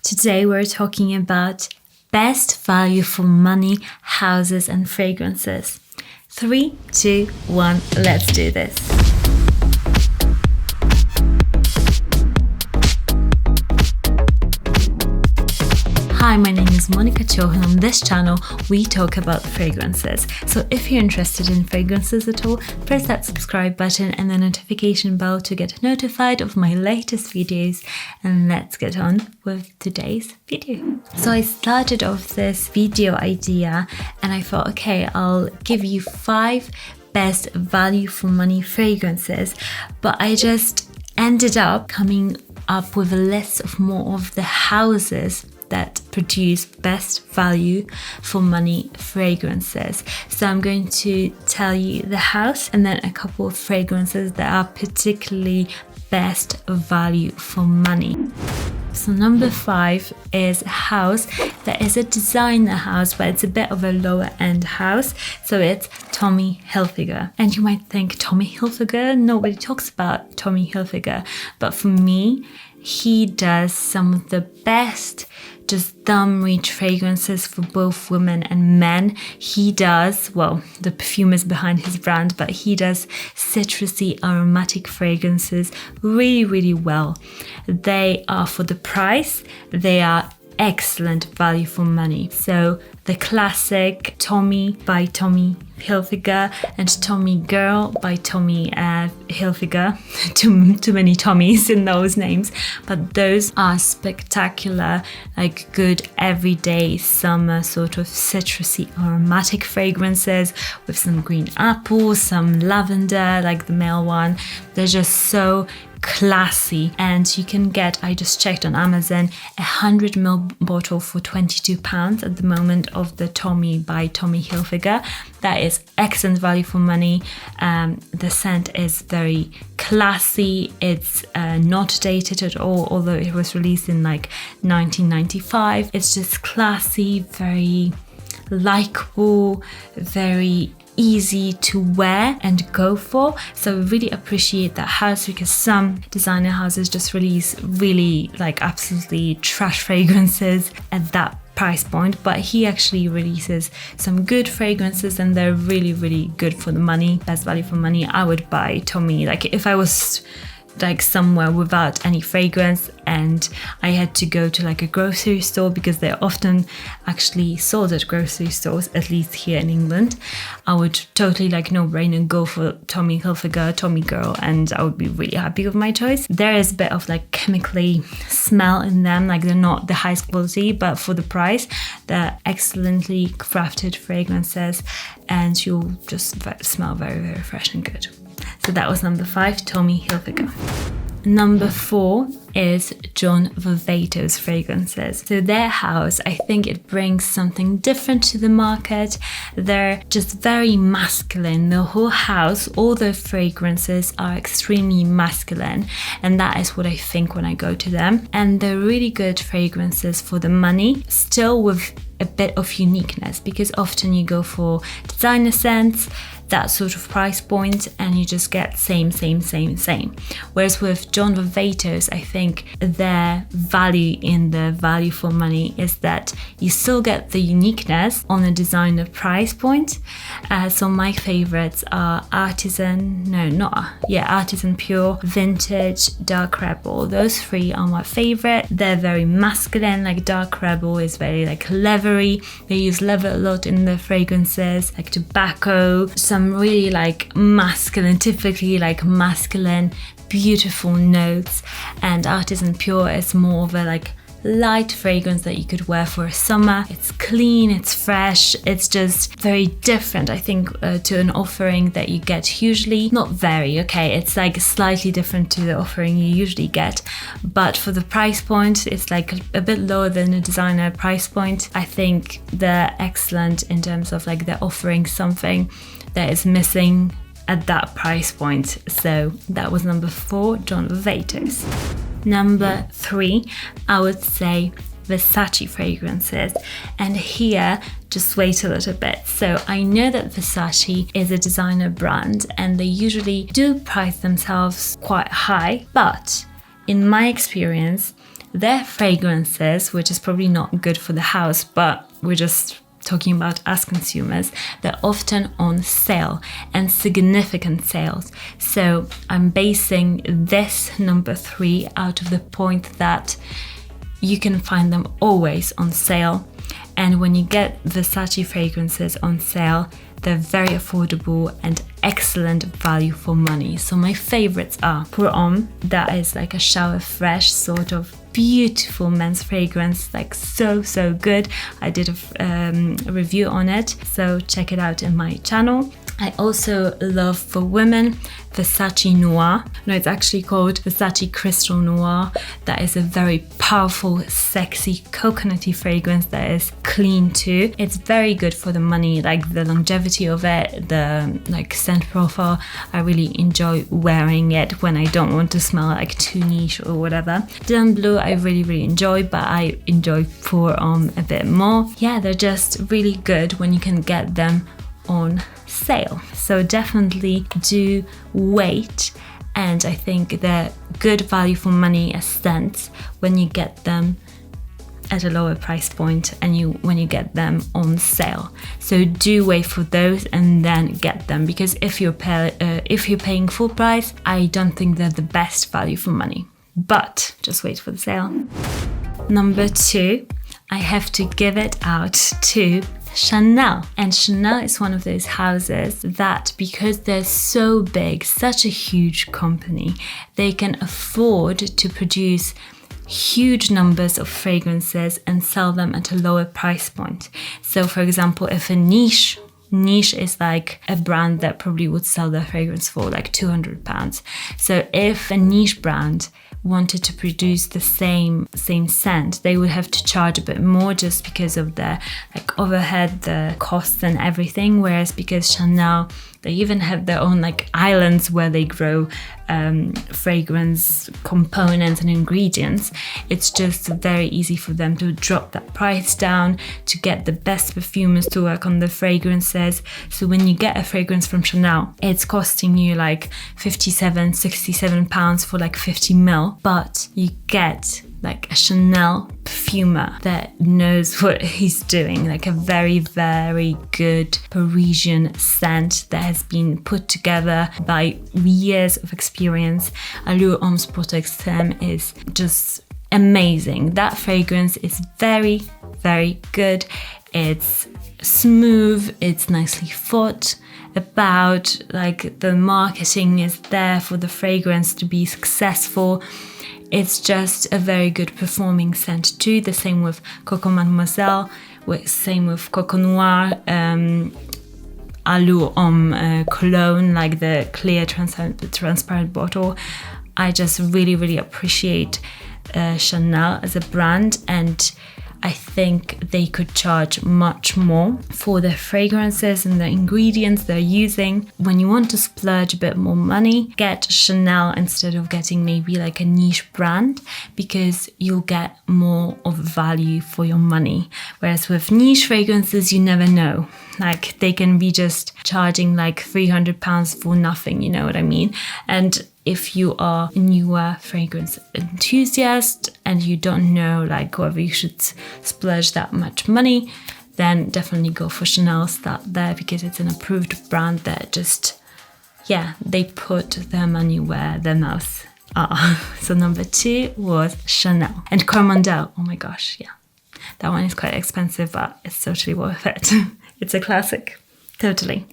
Today we're talking about best value for money houses and fragrances. 3, 2, 1, let's do this. Hi, my name is Monica Cho, and on this channel we talk about fragrances. So if you're interested in fragrances at all, press that subscribe button and the notification bell to get notified of my latest videos, and let's get on with today's video. So I started off this video idea and I thought, okay, I'll give you 5 best value for money fragrances, but I just ended up coming up with a list of more of the houses that produce best value for money fragrances. So I'm going to tell you the house and then a couple of fragrances that are particularly best value for money. So number 5 is a house that is a designer house, but it's a bit of a lower end house. So it's Tommy Hilfiger. And you might think, Tommy Hilfiger? Nobody talks about Tommy Hilfiger. But for me, he does some of the best just thumb reach fragrances for both women and men. He does, well, the perfume is behind his brand, but he does citrusy aromatic fragrances really, really well. They are, for the price, they are excellent value for money. So the classic Tommy by Tommy Hilfiger and Tommy Girl by Tommy Hilfiger. Too many Tommies in those names, but those are spectacular, like good everyday summer sort of citrusy aromatic fragrances with some green apple, some lavender, like the male one. They're just so classy, and you can get, I just checked on Amazon, 100ml bottle for £22 at the moment of the Tommy by Tommy Hilfiger. That is excellent value for money. The scent is very classy. It's not dated at all, although it was released in like 1995. It's just classy, very likable, very easy to wear and go for. So I really appreciate that house, because some designer houses just release really like absolutely trash fragrances at that price point, but he actually releases some good fragrances and they're really, really good for the money. Best value for money. I would buy Tommy, like if I was like somewhere without any fragrance and I had to go to like a grocery store, because they're often actually sold at grocery stores, at least here in England, I would totally like no brainer go for Tommy Hilfiger, Tommy Girl, and I would be really happy with my choice. There is a bit of like chemically smell in them, like they're not the highest quality, but for the price they're excellently crafted fragrances and you'll just smell very, very fresh and good. So that was number 5, Tommy Hilfiger. Number 4 is John Varvatos fragrances. So their house, I think it brings something different to the market. They're just very masculine. The whole house, all the fragrances are extremely masculine, and that is what I think when I go to them. And they're really good fragrances for the money, still with a bit of uniqueness, because often you go for designer scents, that sort of price point, and you just get same. Whereas with John Varvatos, I think their value in the value for money is that you still get the uniqueness on a designer price point. So my favorites are Artisan Pure, Vintage, Dark Rebel. Those 3 are my favorite. They're very masculine, like Dark Rebel is very like leathery. They use leather a lot in the fragrances, like tobacco, some really like masculine, typically like masculine, beautiful notes. And Artisan Pure is more of a like light fragrance that you could wear for a summer. It's clean, it's fresh, it's just very different, I think, to an offering that you get usually. Not very, okay, it's like slightly different to the offering you usually get, but for the price point, it's like a bit lower than a designer price point. I think they're excellent in terms of like they're offering something that is missing at that price point. So that was number 4, John Varvatos. Number 3, I would say Versace fragrances. And here, just wait a little bit. So I know that Versace is a designer brand and they usually do price themselves quite high, but in my experience, their fragrances, which is probably not good for the house, but we're just talking about as consumers, they're often on sale and significant sales. So I'm basing this number 3 out of the point that you can find them always on sale. And when you get Versace fragrances on sale, they're very affordable and excellent value for money. So my favorites are Pour Homme, that is like a shower fresh sort of beautiful men's fragrance, like so good. I did a review on it, so check it out in my channel. I also love for women Versace Noir. No, it's actually called Versace Crystal Noir. That is a very powerful, sexy, coconutty fragrance that is clean too. It's very good for the money, like the longevity of it, the like scent profile. I really enjoy wearing it when I don't want to smell like too niche or whatever. Dylan Blue I really enjoy, but I enjoy Pour Homme a bit more. Yeah, they're just really good when you can get them on sale. So definitely do wait, and I think they're good value for money as scents when you get them at a lower price point and when you get them on sale. So do wait for those and then get them, because if you're paying full price, I don't think they're the best value for money. But just wait for the sale. Number 2, I have to give it out to Chanel. And Chanel is one of those houses that, because they're so big, such a huge company, they can afford to produce huge numbers of fragrances and sell them at a lower price point. So for example, if a niche is like a brand that probably would sell their fragrance for like £200. So if a niche brand wanted to produce the same scent, they would have to charge a bit more just because of the like overhead, the costs and everything. Whereas because Chanel, they even have their own like islands where they grow fragrance components and ingredients. It's just very easy for them to drop that price down, to get the best perfumers to work on the fragrances. So when you get a fragrance from Chanel, it's costing you like £67 for like 50 ml, but you get like a Chanel perfumer that knows what he's doing, like a very good Parisian scent that has been put together by years of experience. Allure Homme Sport Extreme is just amazing. That fragrance is very good. It's smooth, it's nicely thought about, like the marketing is there for the fragrance to be successful. It's just a very good performing scent too. The same with Coco Mademoiselle, same with Coco Noir, Allure Homme Cologne, like the clear transparent bottle. I just really appreciate Chanel as a brand, and I think they could charge much more for their fragrances and the ingredients they're using. When you want to splurge a bit more money, get Chanel instead of getting maybe like a niche brand, because you'll get more of value for your money. Whereas with niche fragrances, you never know. Like they can be just charging like £300 for nothing, you know what I mean? And if you are a newer fragrance enthusiast and you don't know like whether you should splurge that much money, then definitely go for Chanel. Start there, because it's an approved brand that just, yeah, they put their money where their mouths are. So number 2 was Chanel. And Coromandel, oh my gosh, yeah. That one is quite expensive, but it's totally worth it. It's a classic, totally.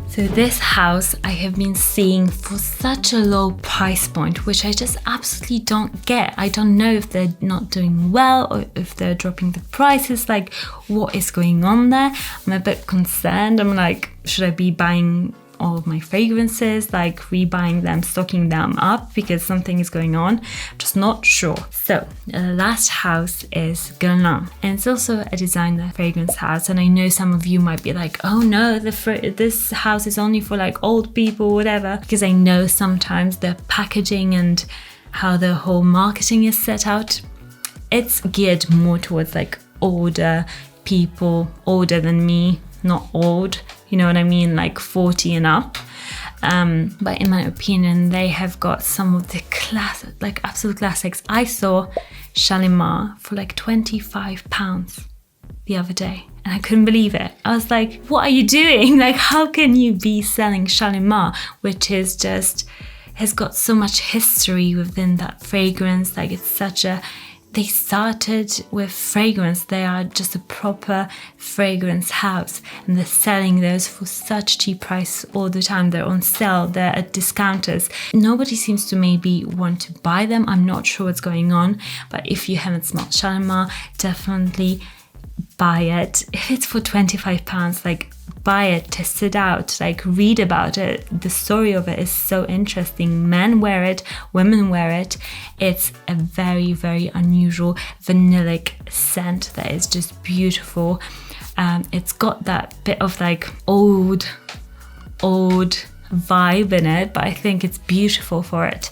So this house I have been seeing for such a low price point, which I just absolutely don't get. I don't know if they're not doing well or if they're dropping the prices, like what is going on there. I'm a bit concerned. I'm like, should I be buying all of my fragrances, like rebuying them, stocking them up because something is going on? Just not sure. So the last house is Guerlain, and it's also a designer fragrance house. And I know some of you might be like, oh no, this house is only for like old people, whatever, because I know sometimes the packaging and how the whole marketing is set out, it's geared more towards like older people, older than me, not old, you know what I mean, like 40 and up. but in my opinion, they have got some of the absolute classics. I saw Shalimar for like £25 the other day, and I couldn't believe it. I was like, what are you doing? Like, how can you be selling Shalimar, which is just, has got so much history within that fragrance. Like, it's they started with fragrance. They are just a proper fragrance house, and they're selling those for such cheap price all the time. They're on sale, they're at discounters. Nobody seems to maybe want to buy them. I'm not sure what's going on, but if you haven't smelled Shalimar, definitely buy it. If it's for £25, like, buy it, test it out, like, read about it. The story of it is so interesting. Men wear it, women wear it. It's a very, very unusual vanillic scent that is just beautiful. It's got that bit of like old vibe in it, but I think it's beautiful for it.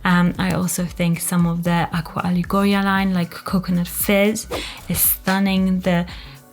I also think some of the Aqua Allegoria line, like Coconut Fizz, is stunning. The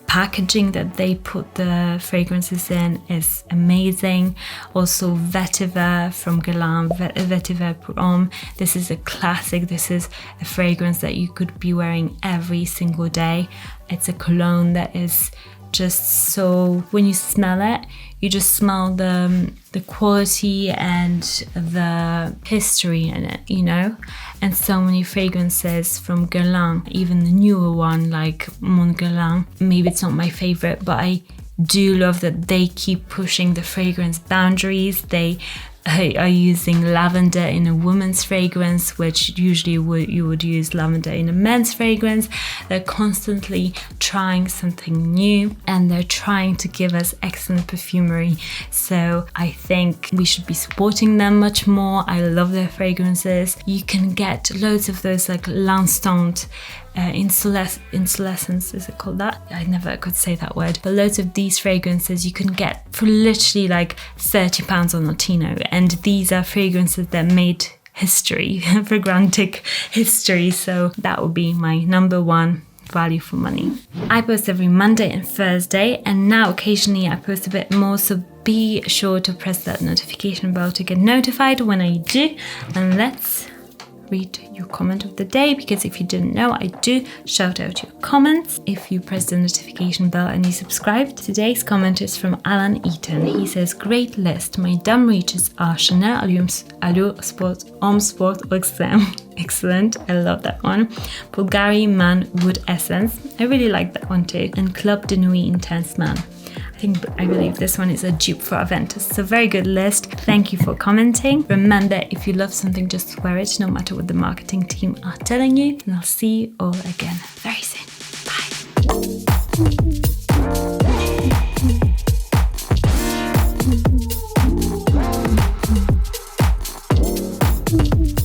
packaging that they put the fragrances in is amazing. Also Vetiver from Guerlain, Vetiver Pour Homme. This is a classic. This is a fragrance that you could be wearing every single day. It's a cologne that is just so, when you smell it, you just smell the quality and the history in it, you know? And so many fragrances from Guerlain, even the newer one like Mon Guerlain. Maybe it's not my favorite, but I do love that they keep pushing the fragrance boundaries. They are using lavender in a woman's fragrance, which usually you would use lavender in a men's fragrance. They're constantly trying something new, and they're trying to give us excellent perfumery. So I think we should be supporting them much more. I love their fragrances. You can get loads of those like L'Instant Insolescence, is it called that? I never could say that word. But loads of these fragrances you can get for literally like £30 on Latino, and these are fragrances that made history, fragrantic history. So that would be my number one value for money. I post every Monday and Thursday, and now occasionally I post a bit more, so be sure to press that notification bell to get notified when I do. And let's read your comment of the day, because if you didn't know, I do shout out your comments if you press the notification bell and you subscribe. Today's comment is from Alan Eaton. He says, great list. My dumb reaches are Chanel, Allure Sport, Homme Sport, Extreme. Excellent, I love that one. Bulgari Man Wood Essence, I really like that one too. And Club de Nuit Intense Man. I believe this one is a dupe for Aventus. It's a very good list. Thank you for commenting. Remember, if you love something, just wear it, no matter what the marketing team are telling you. And I'll see you all again very soon. Bye.